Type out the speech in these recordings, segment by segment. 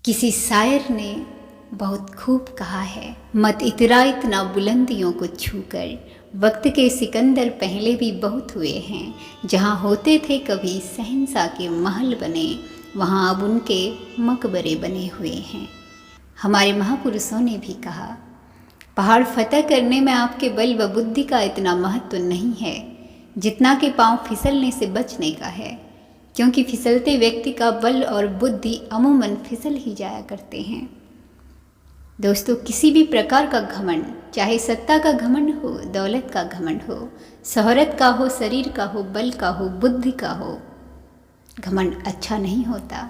किसी शायर ने बहुत खूब कहा है, मत इतरा इतना बुलंदियों को छूकर, वक्त के सिकंदर पहले भी बहुत हुए हैं। जहाँ होते थे कभी शहंशाह के महल बने, वहाँ अब उनके मकबरे बने हुए हैं। हमारे महापुरुषों ने भी कहा, पहाड़ फतह करने में आपके बल व बुद्धि का इतना महत्व नहीं है जितना कि पांव फिसलने से बचने का है, क्योंकि फिसलते व्यक्ति का बल और बुद्धि अमूमन फिसल ही जाया करते हैं। दोस्तों, किसी भी प्रकार का घमंड, चाहे सत्ता का घमंड हो, दौलत का घमंड हो, शोहरत का हो, शरीर का हो, बल का हो, बुद्धि का हो, घमंड अच्छा नहीं होता।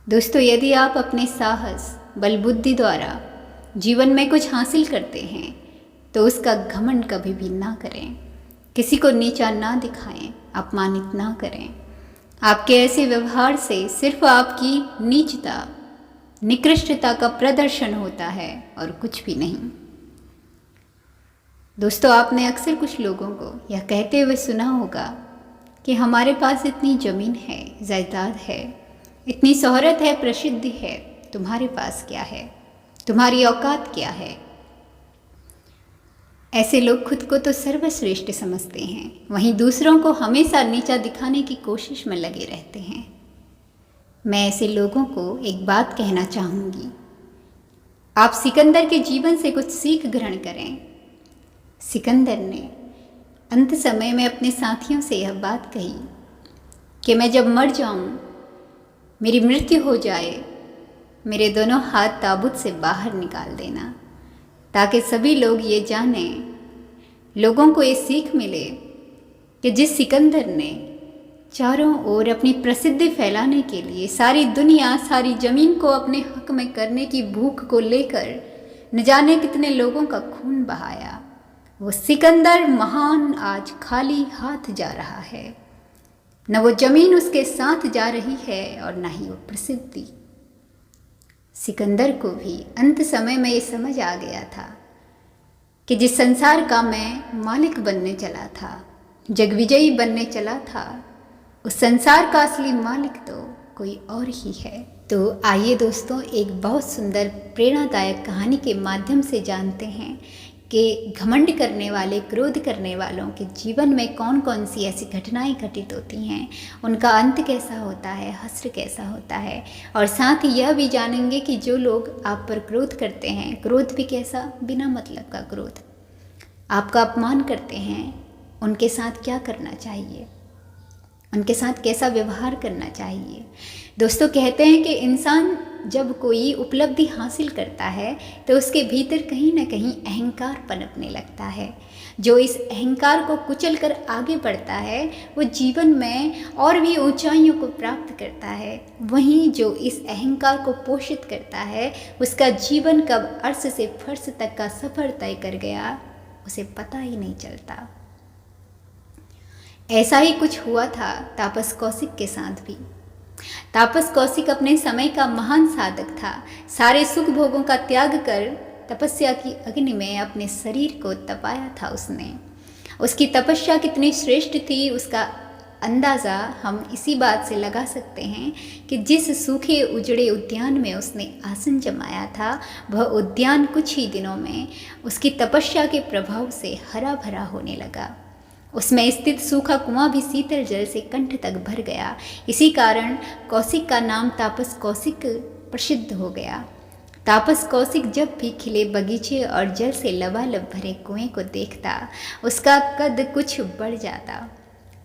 दोस्तों, यदि आप अपने साहस, बल, बुद्धि द्वारा जीवन में कुछ हासिल करते हैं तो उसका घमंड कभी भी ना करें। किसी को नीचा ना दिखाएं, अपमानित ना करें। आपके ऐसे व्यवहार से सिर्फ आपकी नीचता, निकृष्टता का प्रदर्शन होता है और कुछ भी नहीं। दोस्तों, आपने अक्सर कुछ लोगों को यह कहते हुए सुना होगा कि हमारे पास इतनी ज़मीन है, जायदाद है, इतनी शोहरत है, प्रसिद्धि है, तुम्हारे पास क्या है, तुम्हारी औकात क्या है। ऐसे लोग खुद को तो सर्वश्रेष्ठ समझते हैं, वहीं दूसरों को हमेशा नीचा दिखाने की कोशिश में लगे रहते हैं। मैं ऐसे लोगों को एक बात कहना चाहूँगी, आप सिकंदर के जीवन से कुछ सीख ग्रहण करें। सिकंदर ने अंत समय में अपने साथियों से यह बात कही कि मैं जब मर जाऊं, मेरी मृत्यु हो जाए, मेरे दोनों हाथ ताबूत से बाहर निकाल देना, ताकि सभी लोग ये जानें, लोगों को ये सीख मिले कि जिस सिकंदर ने चारों ओर अपनी प्रसिद्धि फैलाने के लिए सारी दुनिया, सारी ज़मीन को अपने हक में करने की भूख को लेकर न जाने कितने लोगों का खून बहाया, वो सिकंदर महान आज खाली हाथ जा रहा है। न वो ज़मीन उसके साथ जा रही है और न ही वो प्रसिद्धि। सिकंदर को भी अंत समय में ये समझ आ गया था कि जिस संसार का मैं मालिक बनने चला था, जगविजयी बनने चला था, उस संसार का असली मालिक तो कोई और ही है। तो आइए दोस्तों, एक बहुत सुंदर प्रेरणादायक कहानी के माध्यम से जानते हैं कि घमंड करने वाले, क्रोध करने वालों के जीवन में कौन कौन सी ऐसी घटनाएं घटित होती हैं, उनका अंत कैसा होता है, हश्र कैसा होता है। और साथ ही यह भी जानेंगे कि जो लोग आप पर क्रोध करते हैं, क्रोध भी कैसा, बिना मतलब का क्रोध, आपका अपमान करते हैं, उनके साथ क्या करना चाहिए, उनके साथ कैसा व्यवहार करना चाहिए। दोस्तों, कहते हैं कि इंसान जब कोई उपलब्धि हासिल करता है तो उसके भीतर कहीं ना कहीं अहंकार पनपने लगता है। जो इस अहंकार को कुचल कर आगे बढ़ता है वो जीवन में और भी ऊंचाइयों को प्राप्त करता है। वहीं जो इस अहंकार को पोषित करता है उसका जीवन कब अर्श से फर्श तक का सफ़र तय कर गया उसे पता ही नहीं चलता। ऐसा ही कुछ हुआ था तापस कौशिक के साथ भी। तापस कौशिक अपने समय का महान साधक था। सारे सुख भोगों का त्याग कर तपस्या की अग्नि में अपने शरीर को तपाया था उसने। उसकी तपस्या कितनी श्रेष्ठ थी उसका अंदाज़ा हम इसी बात से लगा सकते हैं कि जिस सूखे उजड़े उद्यान में उसने आसन जमाया था वह उद्यान कुछ ही दिनों में उसकी तपस्या के प्रभाव से हरा भरा होने लगा। उसमें स्थित सूखा कुआं भी शीतल जल से कंठ तक भर गया। इसी कारण कौशिक का नाम तापस कौशिक प्रसिद्ध हो गया। तापस कौशिक जब भी खिले बगीचे और जल से लबालब भरे कुएं को देखता उसका कद कुछ बढ़ जाता।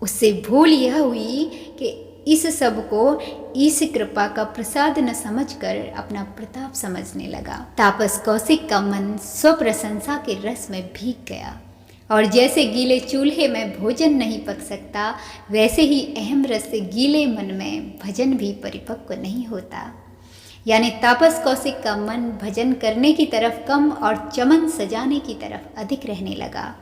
उससे भूल यह हुई कि इस सब को इस कृपा का प्रसाद न समझकर अपना प्रताप समझने लगा। तापस कौशिक का मन स्वप्रशंसा के रस में भीग गया और जैसे गीले चूल्हे में भोजन नहीं पक सकता वैसे ही अहम रस से गीले मन में भजन भी परिपक्व नहीं होता। यानी तापस कौशिक का मन भजन करने की तरफ कम और चमन सजाने की तरफ अधिक रहने लगा।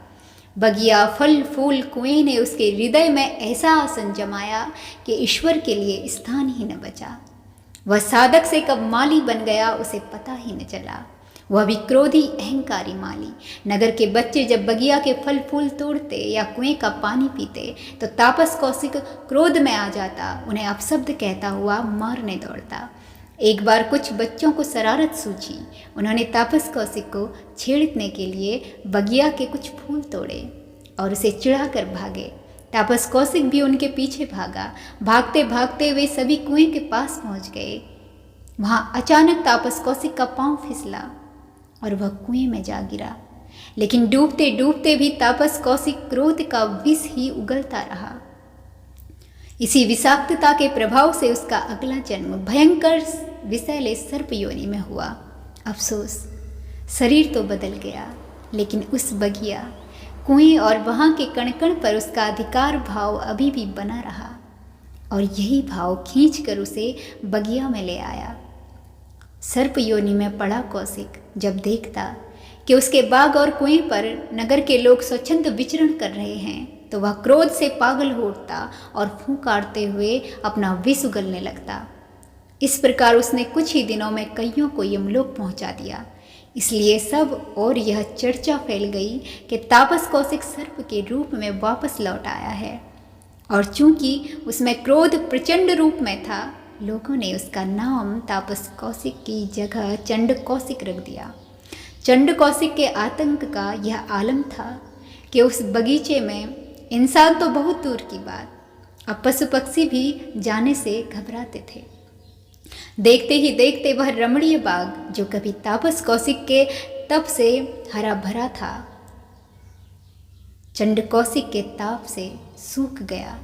बगिया, फल फूल, कुएं ने उसके हृदय में ऐसा आसन जमाया कि ईश्वर के लिए स्थान ही न बचा। वह साधक से कब माली बन गया उसे पता ही न चला। वह भी क्रोधी अहंकारी माली। नगर के बच्चे जब बगिया के फल फूल तोड़ते या कुएं का पानी पीते तो तापस कौशिक क्रोध में आ जाता, उन्हें अपशब्द कहता हुआ मारने दौड़ता। एक बार कुछ बच्चों को शरारत सूझी। उन्होंने तापस कौशिक को छेड़ने के लिए बगिया के कुछ फूल तोड़े और उसे चिढ़ा कर भागे। तापस कौशिक भी उनके पीछे भागा। भागते भागते वे सभी कुएं के पास पहुंच गए। वहां अचानक तापस कौशिक का पांव फिसला और वह कुएं में जा गिरा। लेकिन डूबते डूबते भी तापस कौशिक क्रोध का विष ही उगलता रहा। इसी विषाक्तता के प्रभाव से उसका अगला जन्म भयंकर विषैले सर्प योनि में हुआ। अफसोस, शरीर तो बदल गया, लेकिन उस बगिया, कुएं और वहाँ के कण कण पर उसका अधिकार भाव अभी भी बना रहा और यही भाव खींचकर उसे बगिया में ले आया। सर्प योनि में पड़ा कौशिक जब देखता कि उसके बाग और कुएं पर नगर के लोग स्वच्छंद विचरण कर रहे हैं, तो वह क्रोध से पागल हो उठता और फूंकारते हुए अपना विष उगलने लगता। इस प्रकार उसने कुछ ही दिनों में कईयों को यमलोक पहुंचा दिया। इसलिए सब और यह चर्चा फैल गई कि तापस कौशिक सर्प के रूप में वापस लौट आया है। और चूंकि उसमें क्रोध प्रचंड रूप में था, लोगों ने उसका नाम तापस कौशिक की जगह चंड कौशिक रख दिया। चंड कौशिक के आतंक का यह आलम था कि उस बगीचे में इंसान तो बहुत दूर की बात, अब पशु पक्षी भी जाने से घबराते थे। देखते ही देखते वह रमणीय बाग, जो कभी तापस कौशिक के तप से हरा भरा था, चंड कौशिक के ताप से सूख गया।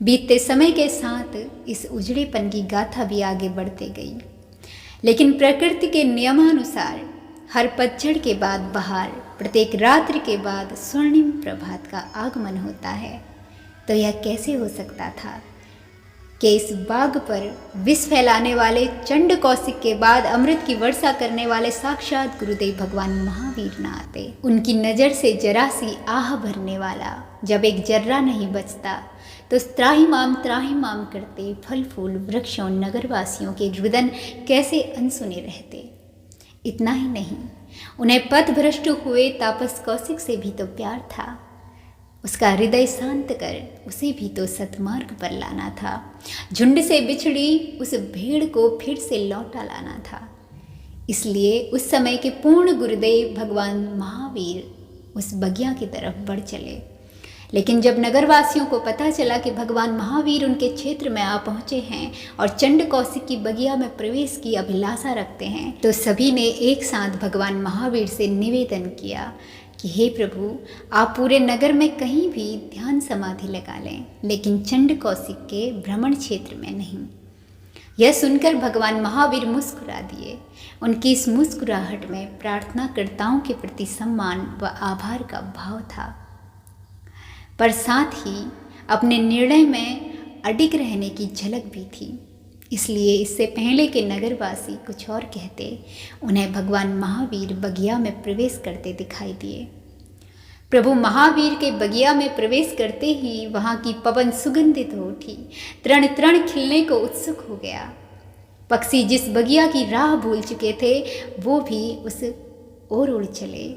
बीतते समय के साथ इस उजड़ेपन की गाथा भी आगे बढ़ते गई। लेकिन प्रकृति के नियमानुसार हर पतझड़ के बाद बहार, प्रत्येक रात्रि के बाद स्वर्णिम प्रभात का आगमन होता है। तो यह कैसे हो सकता था कि इस बाग पर विष फैलाने वाले चंड कौशिक के बाद अमृत की वर्षा करने वाले साक्षात गुरुदेव भगवान महावीर न आते। उनकी नज़र से जरा सी आह भरने वाला जब एक जर्रा नहीं बचता, तो त्राहिमाम करते फल फूल वृक्षों नगरवासियों के रुदन कैसे अनसुने रहते। इतना ही नहीं, उन्हें पथ भ्रष्ट हुए तापस कौशिक से भी तो प्यार था। उसका हृदय शांत कर उसे भी तो सतमार्ग पर लाना था। झुंड से बिछड़ी उस भेड़ को फिर से लौटा लाना था। इसलिए उस समय के पूर्ण गुरुदेव भगवान महावीर उस बगिया की तरफ बढ़ चले। लेकिन जब नगरवासियों को पता चला कि भगवान महावीर उनके क्षेत्र में आ पहुँचे हैं और चंड कौशिक की बगिया में प्रवेश की अभिलाषा रखते हैं, तो सभी ने एक साथ भगवान महावीर से निवेदन किया कि हे प्रभु, आप पूरे नगर में कहीं भी ध्यान समाधि लगा लें, लेकिन चंड कौशिक के भ्रमण क्षेत्र में नहीं। यह सुनकर भगवान महावीर मुस्कुरा दिए। उनकी इस मुस्कुराहट में प्रार्थनाकर्ताओं के प्रति सम्मान व आभार का भाव था, पर साथ ही अपने निर्णय में अडिग रहने की झलक भी थी। इसलिए इससे पहले के नगरवासी कुछ और कहते, उन्हें भगवान महावीर बगिया में प्रवेश करते दिखाई दिए। प्रभु महावीर के बगिया में प्रवेश करते ही वहाँ की पवन सुगंधित हो उठी। तृण तृण खिलने को उत्सुक हो गया। पक्षी जिस बगिया की राह भूल चुके थे, वो भी उस ओर उड़ चले।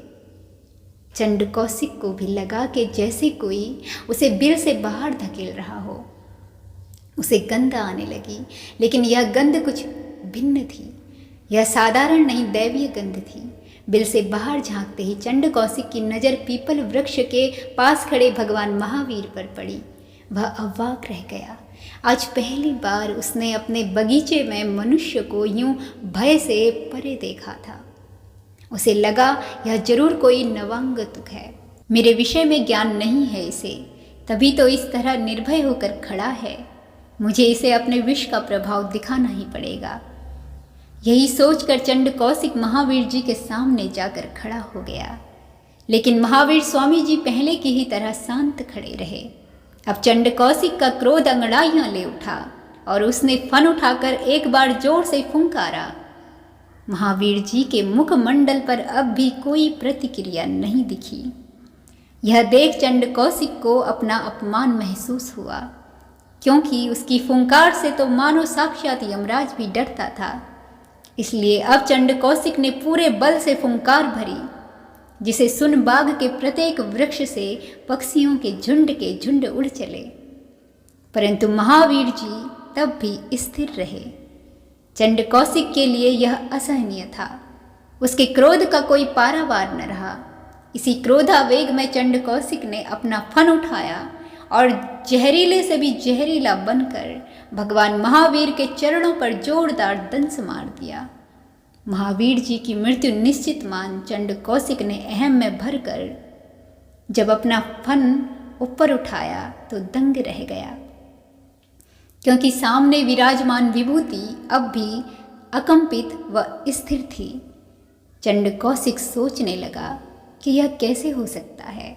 चंड कौशिक को भी लगा कि जैसे कोई उसे बिल से बाहर धकेल रहा हो। उसे गंध आने लगी, लेकिन यह गंध कुछ भिन्न थी। यह साधारण नहीं, दैवीय गंध थी। बिल से बाहर झांकते ही चंड कौशिक की नज़र पीपल वृक्ष के पास खड़े भगवान महावीर पर पड़ी। वह अवाक रह गया। आज पहली बार उसने अपने बगीचे में मनुष्य को यूं भय से परे देखा था। उसे लगा यह जरूर कोई नवांगतुक है, मेरे विषय में ज्ञान नहीं है इसे, तभी तो इस तरह निर्भय होकर खड़ा है। मुझे इसे अपने विष का प्रभाव दिखाना ही पड़ेगा। यही सोचकर चंड कौशिक महावीर जी के सामने जाकर खड़ा हो गया। लेकिन महावीर स्वामी जी पहले की ही तरह शांत खड़े रहे। अब चंड कौशिक का क्रोध अंगड़ाइयाँ ले उठा और उसने फन उठाकर एक बार जोर से फुंकारा। महावीर जी के मुखमंडल पर अब भी कोई प्रतिक्रिया नहीं दिखी। यह देख चंड कौशिक को अपना अपमान महसूस हुआ, क्योंकि उसकी फुंकार से तो मानो साक्षात यमराज भी डरता था। इसलिए अब चंड कौशिक ने पूरे बल से फुंकार भरी, जिसे सुन बाग के प्रत्येक वृक्ष से पक्षियों के झुंड उड़ चले। परंतु महावीर जी तब भी स्थिर रहे। चंड कौशिक के लिए यह असहनीय था। उसके क्रोध का कोई पारावार न रहा। इसी क्रोधावेग में चंड कौशिक ने अपना फन उठाया और जहरीले से भी जहरीला बनकर भगवान महावीर के चरणों पर जोरदार दंश मार दिया। महावीर जी की मृत्यु निश्चित मान चंड कौशिक ने अहम में भरकर जब अपना फन ऊपर उठाया तो दंग रह गया, क्योंकि सामने विराजमान विभूति अब भी अकंपित व स्थिर थी। चंड कौशिक सोचने लगा कि यह कैसे हो सकता है।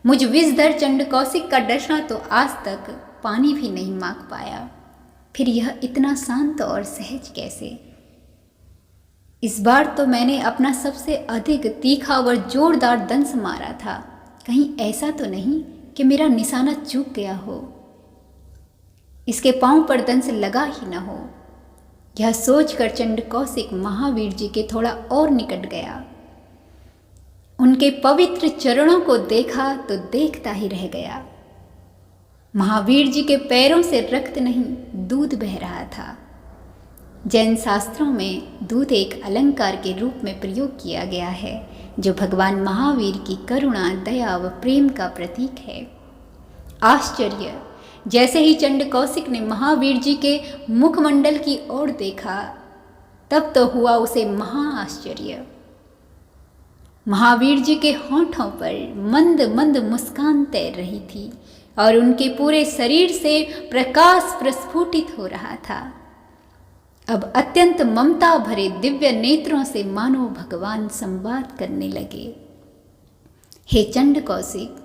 मुझ विषधर चंड कौशिक का डसना तो आज तक पानी भी नहीं मांग पाया, फिर यह इतना शांत और सहज कैसे। इस बार तो मैंने अपना सबसे अधिक तीखा व जोरदार दंश मारा था। कहीं ऐसा तो नहीं कि मेरा निशाना चूक गया हो, इसके पांव पर दंश लगा ही न हो। यह सोचकर चंड कौशिक महावीर जी के थोड़ा और निकट गया। उनके पवित्र चरणों को देखा तो देखता ही रह गया। महावीर जी के पैरों से रक्त नहीं, दूध बह रहा था। जैन शास्त्रों में दूध एक अलंकार के रूप में प्रयोग किया गया है, जो भगवान महावीर की करुणा, दया व प्रेम का प्रतीक है। आश्चर्य! जैसे ही चंड कौशिक ने महावीर जी के मुखमंडल की ओर देखा, तब तो हुआ उसे महा आश्चर्य। महावीर जी के होठों पर मंद मंद मुस्कान तैर रही थी और उनके पूरे शरीर से प्रकाश प्रस्फुटित हो रहा था। अब अत्यंत ममता भरे दिव्य नेत्रों से मानो भगवान संवाद करने लगे। हे चंड कौशिक,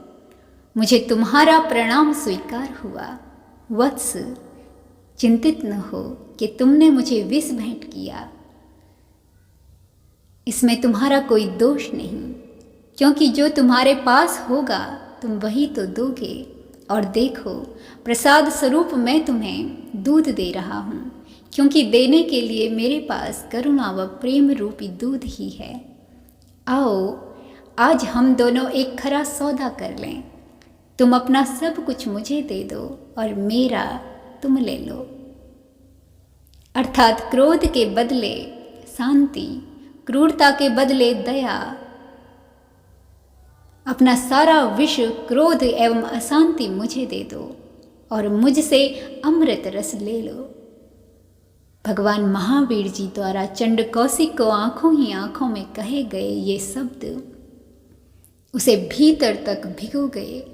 मुझे तुम्हारा प्रणाम स्वीकार हुआ। वत्स, चिंतित न हो कि तुमने मुझे विष भेंट किया। इसमें तुम्हारा कोई दोष नहीं, क्योंकि जो तुम्हारे पास होगा तुम वही तो दोगे। और देखो, प्रसाद स्वरूप मैं तुम्हें दूध दे रहा हूँ, क्योंकि देने के लिए मेरे पास करुणा व प्रेम रूपी दूध ही है। आओ, आज हम दोनों एक खरा सौदा कर लें। तुम अपना सब कुछ मुझे दे दो और मेरा तुम ले लो। अर्थात क्रोध के बदले शांति, क्रूरता के बदले दया। अपना सारा विष, क्रोध एवं अशांति मुझे दे दो और मुझसे अमृत रस ले लो। भगवान महावीर जी द्वारा चंड कौशिक को आंखों ही आंखों में कहे गए ये शब्द उसे भीतर तक भिगो गए।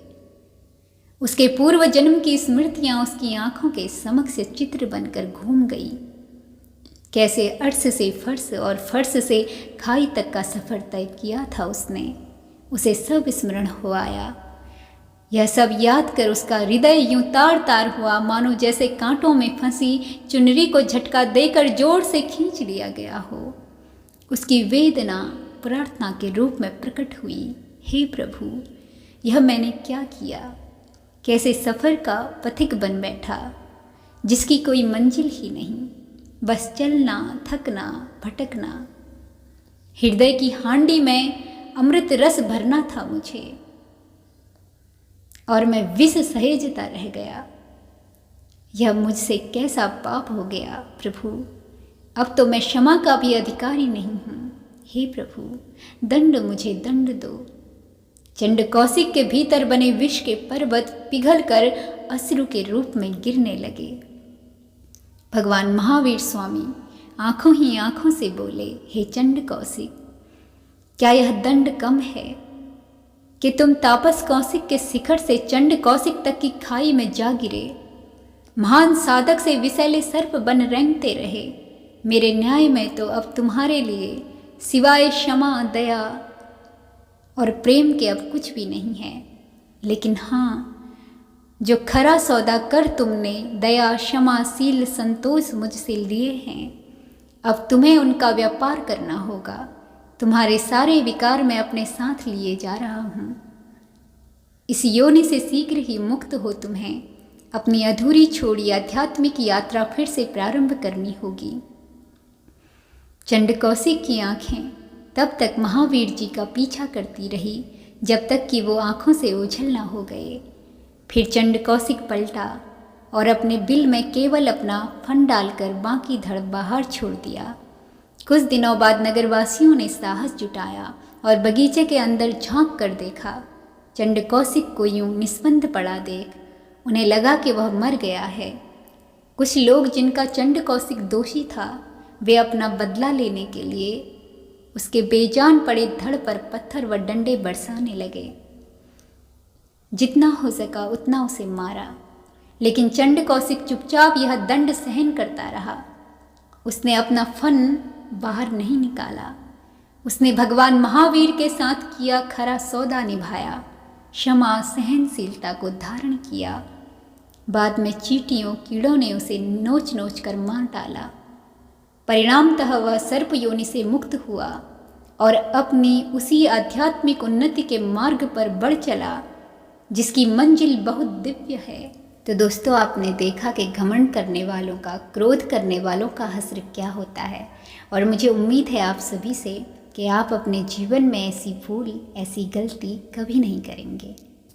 उसके पूर्व जन्म की स्मृतियां उसकी आंखों के समक्ष चित्र बनकर घूम गई। कैसे अर्श से फर्श और फर्श से खाई तक का सफर तय किया था उसने, उसे सब स्मरण हो आया। यह सब याद कर उसका हृदय यूं तार तार हुआ, मानो जैसे कांटों में फंसी चुनरी को झटका देकर जोर से खींच लिया गया हो। उसकी वेदना प्रार्थना के रूप में प्रकट हुई। हे प्रभु, यह मैंने क्या किया? कैसे सफ़र का पथिक बन बैठा, जिसकी कोई मंजिल ही नहीं, बस चलना, थकना, भटकना। हृदय की हांडी में अमृत रस भरना था मुझे, और मैं विष सहेजता रह गया। यह मुझसे कैसा पाप हो गया प्रभु। अब तो मैं क्षमा का भी अधिकारी नहीं हूँ। हे प्रभु, दंड मुझे दंड दो। चंड कौशिक के भीतर बने विष के पर्वत पिघलकर अश्रु के रूप में गिरने लगे। भगवान महावीर स्वामी आंखों ही आंखों से बोले, हे चंड कौशिक, क्या यह दंड कम है कि तुम तापस कौशिक के शिखर से चंड कौशिक तक की खाई में जा गिरे, महान साधक से विषैले सर्प बन रेंगते रहे। मेरे न्याय में तो अब तुम्हारे लिए सिवाय क्षमा, दया और प्रेम के अब कुछ भी नहीं है। लेकिन हाँ, जो खरा सौदा कर तुमने दया, क्षमा, शील, संतोष मुझसे लिए हैं, अब तुम्हें उनका व्यापार करना होगा। तुम्हारे सारे विकार मैं अपने साथ लिए जा रहा हूँ। इस योनि से शीघ्र ही मुक्त हो तुम्हें अपनी अधूरी छोड़ी आध्यात्मिक यात्रा फिर से प्रारंभ करनी होगी। चंड कौशिक की आंखें तब तक महावीर जी का पीछा करती रही जब तक कि वो आंखों से ओझल न हो गए। फिर चंड कौशिक पलटा और अपने बिल में केवल अपना फन डालकर बाकी धड़ बाहर छोड़ दिया। कुछ दिनों बाद नगरवासियों ने साहस जुटाया और बगीचे के अंदर झांक कर देखा। चंड कौशिक को यूं निस्पंद पड़ा देख उन्हें लगा कि वह मर गया है। कुछ लोग जिनका चंड कौशिक दोषी था, वे अपना बदला लेने के लिए उसके बेजान पड़े धड़ पर पत्थर व डंडे बरसाने लगे। जितना हो सका उतना उसे मारा, लेकिन चंड कौशिक चुपचाप यह दंड सहन करता रहा। उसने अपना फन बाहर नहीं निकाला। उसने भगवान महावीर के साथ किया खरा सौदा निभाया, क्षमा सहनशीलता को धारण किया। बाद में चींटियों कीड़ों ने उसे नोच नोच कर मार डाला। परिणामतः वह सर्प योनि से मुक्त हुआ और अपनी उसी आध्यात्मिक उन्नति के मार्ग पर बढ़ चला जिसकी मंजिल बहुत दिव्य है। तो दोस्तों, आपने देखा कि घमंड करने वालों का, क्रोध करने वालों का हश्र क्या होता है। और मुझे उम्मीद है आप सभी से कि आप अपने जीवन में ऐसी भूल, ऐसी गलती कभी नहीं करेंगे।